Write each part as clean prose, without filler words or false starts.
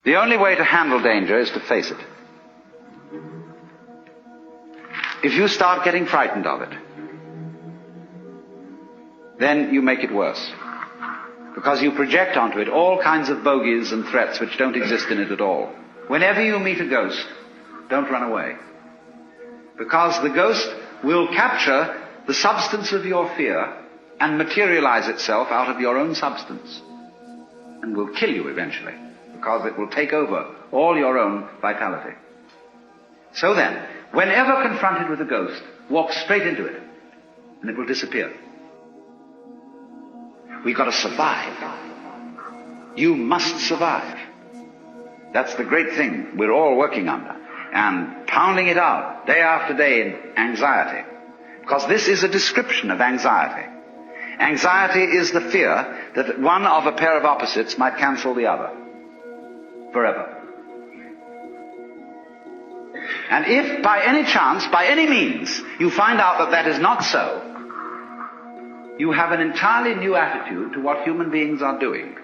The only way to handle danger is to face it. If you start getting frightened of it, then you make it worse. Because you project onto it all kinds of bogies and threats which don't exist in it at all. Whenever you meet a ghost, don't run away. Because the ghost will capture the substance of your fear and materialize itself out of your own substance. And will kill you eventually. Because it will take over all your own vitality. So then, whenever confronted with a ghost, walk straight into it. And it will disappear. We've got to survive. You must survive. That's the great thing we're all working under. And pounding it out day after day in anxiety. Because this is a description of anxiety. Anxiety is the fear that one of a pair of opposites might cancel the other. Forever. And if by any chance, by any means, you find out that that is not so, you have an entirely new attitude to what human beings are doing,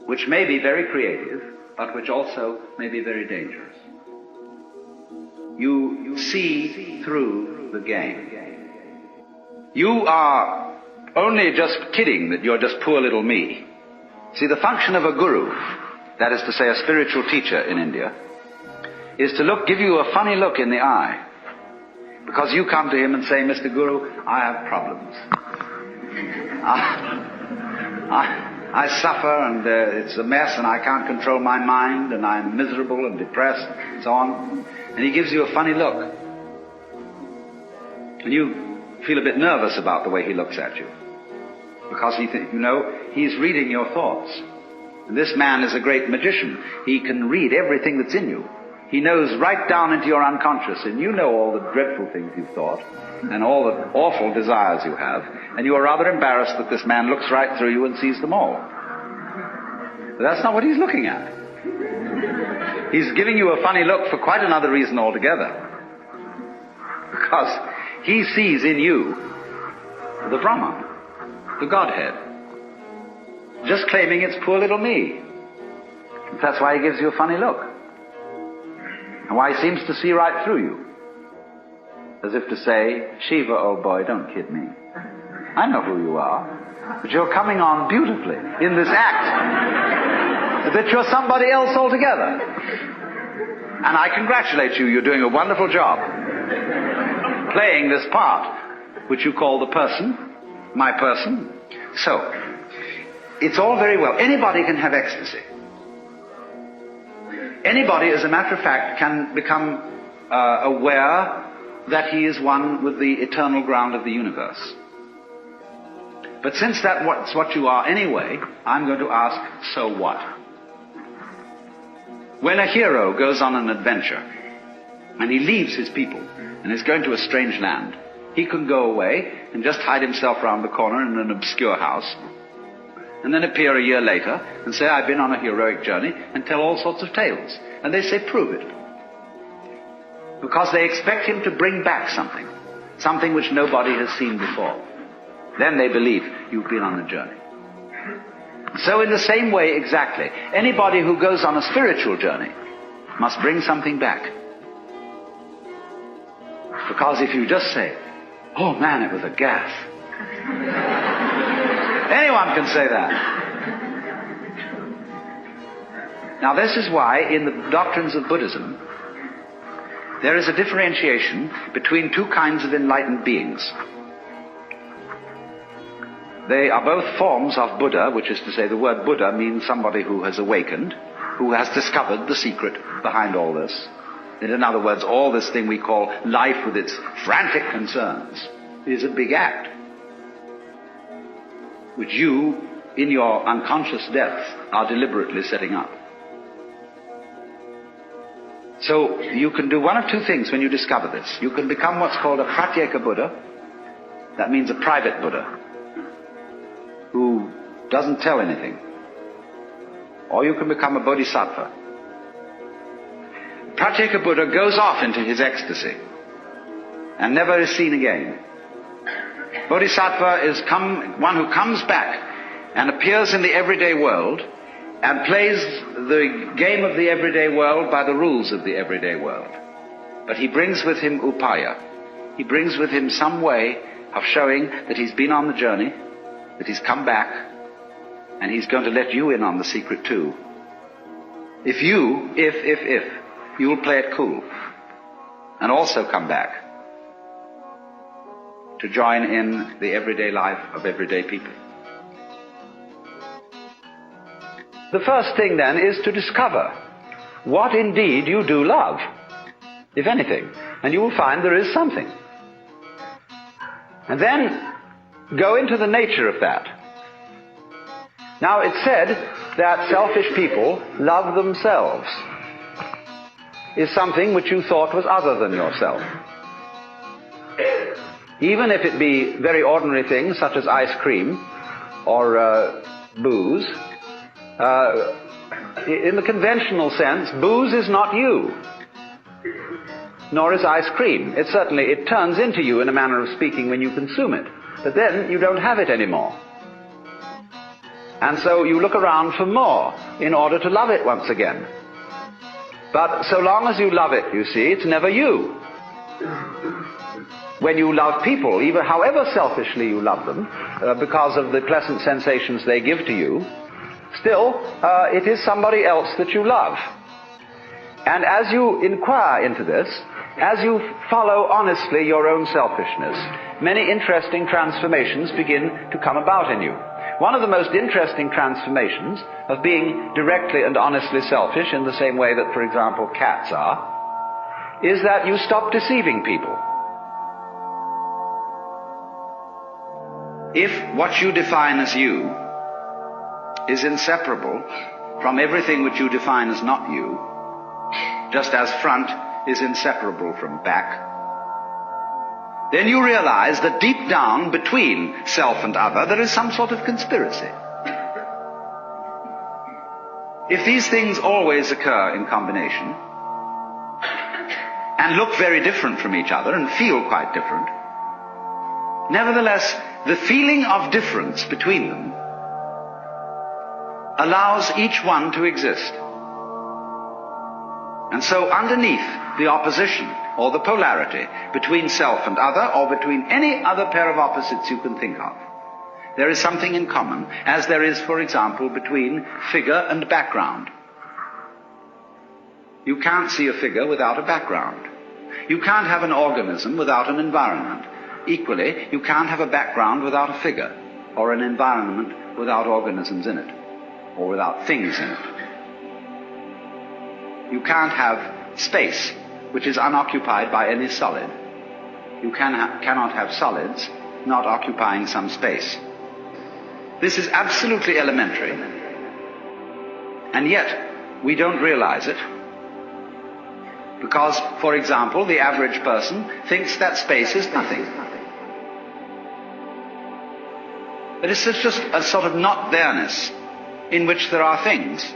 which may be very creative, but which also may be very dangerous. You see through the game. You are only just kidding that you're just poor little me. See, the function of a guru, that is to say a spiritual teacher in India, is to give you a funny look in the eye. Because you come to him and say, Mr. Guru, I have problems. I suffer and it's a mess and I can't control my mind and I'm miserable and depressed and so on. And he gives you a funny look. And you feel a bit nervous about the way he looks at you. Because he's reading your thoughts. And this man is a great magician. He can read everything that's in you. He knows right down into your unconscious, and you know all the dreadful things you've thought, and all the awful desires you have, and you are rather embarrassed that this man looks right through you and sees them all. But that's not what he's looking at. He's giving you a funny look for quite another reason altogether. Because he sees in you the Brahman, the Godhead, just claiming it's poor little me. That's why he gives you a funny look. And why he seems to see right through you. As if to say, Shiva, old boy, don't kid me. I know who you are. But you're coming on beautifully in this act. That you're somebody else altogether. And I congratulate you. You're doing a wonderful job. Playing this part, which you call the person, my person. So, it's all very well. Anybody can have ecstasy. Anybody, as a matter of fact, can become aware that he is one with the eternal ground of the universe. But since that's what you are anyway, I'm going to ask, so what? When a hero goes on an adventure, and he leaves his people, and is going to a strange land, he can go away and just hide himself round the corner in an obscure house, and then appear a year later and say, I've been on a heroic journey, and tell all sorts of tales. And they say, prove it. Because they expect him to bring back something which nobody has seen before. Then they believe you've been on a journey. So in the same way exactly, anybody who goes on a spiritual journey must bring something back. Because if you just say, oh man, it was a gas. Anyone can say that. Now this is why in the doctrines of Buddhism there is a differentiation between two kinds of enlightened beings. They are both forms of Buddha, which is to say the word Buddha means somebody who has awakened, who has discovered the secret behind all this. In other words, all this thing we call life with its frantic concerns is a big act, which you, in your unconscious depths, are deliberately setting up. So you can do one of two things when you discover this. You can become what's called a pratyeka Buddha. That means a private Buddha, who doesn't tell anything. Or you can become a bodhisattva. Pratyeka Buddha goes off into his ecstasy and never is seen again. Bodhisattva is one who comes back and appears in the everyday world and plays the game of the everyday world by the rules of the everyday world. But he brings with him upaya. He brings with him some way of showing that he's been on the journey, that he's come back, and he's going to let you in on the secret too. If you'll play it cool and also come back to join in the everyday life of everyday people. The first thing then is to discover what indeed you do love, if anything, and you will find there is something. And then go into the nature of that. Now it's said that selfish people love themselves, is something which you thought was other than yourself. Even if it be very ordinary things such as ice cream or booze, in the conventional sense, booze is not you, nor is ice cream. It turns into you in a manner of speaking when you consume it, but then you don't have it anymore. And so you look around for more in order to love it once again. But so long as you love it, you see, it's never you. When you love people, even however selfishly you love them, because of the pleasant sensations they give to you, still, it is somebody else that you love. And as you inquire into this, as you follow honestly your own selfishness, many interesting transformations begin to come about in you. One of the most interesting transformations of being directly and honestly selfish, in the same way that, for example, cats are, is that you stop deceiving people. If what you define as you is inseparable from everything which you define as not you, just as front is inseparable from back, then you realize that deep down between self and other there is some sort of conspiracy. If these things always occur in combination and look very different from each other and feel quite different, nevertheless the feeling of difference between them allows each one to exist. And so underneath the opposition or the polarity between self and other, or between any other pair of opposites you can think of, there is something in common, as there is, for example, between figure and background. You can't see a figure without a background. You can't have an organism without an environment. Equally, you can't have a background without a figure, or an environment without organisms in it, or without things in it. You can't have space which is unoccupied by any solid. You cannot have solids not occupying some space. This is absolutely elementary, and yet we don't realize it, because, for example, the average person thinks that space is nothing. That it's just a sort of not there-ness in which there are things.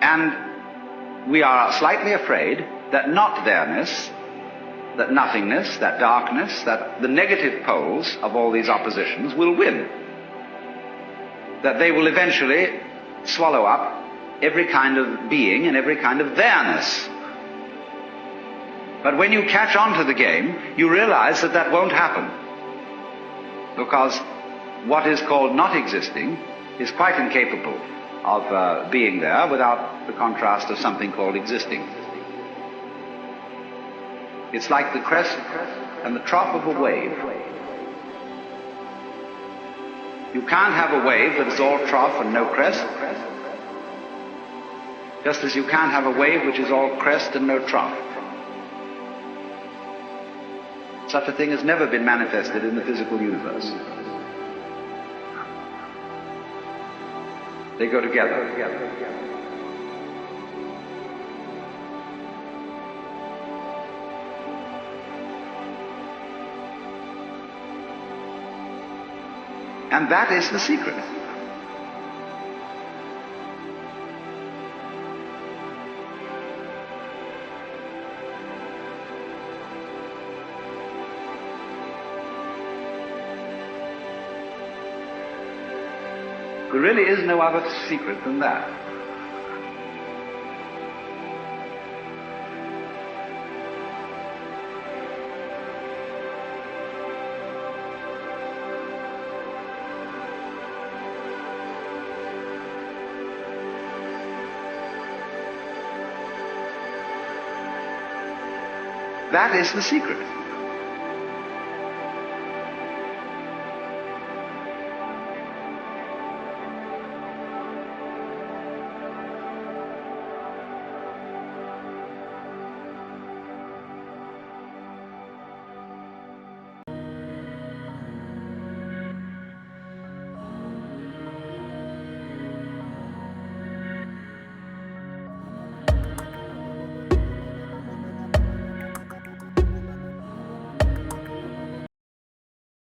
And we are slightly afraid that not there-ness, that nothingness, that darkness, that the negative poles of all these oppositions will win. That they will eventually swallow up every kind of being and every kind of there-ness. But when you catch on to the game, you realize that that won't happen. Because what is called not existing is quite incapable of being there without the contrast of something called existing. It's like the crest and the trough of a wave. You can't have a wave that is all trough and no crest, just as you can't have a wave which is all crest and no trough. Such a thing has never been manifested in the physical universe. They go together. And that is the secret. There really is no other secret than that. That is the secret.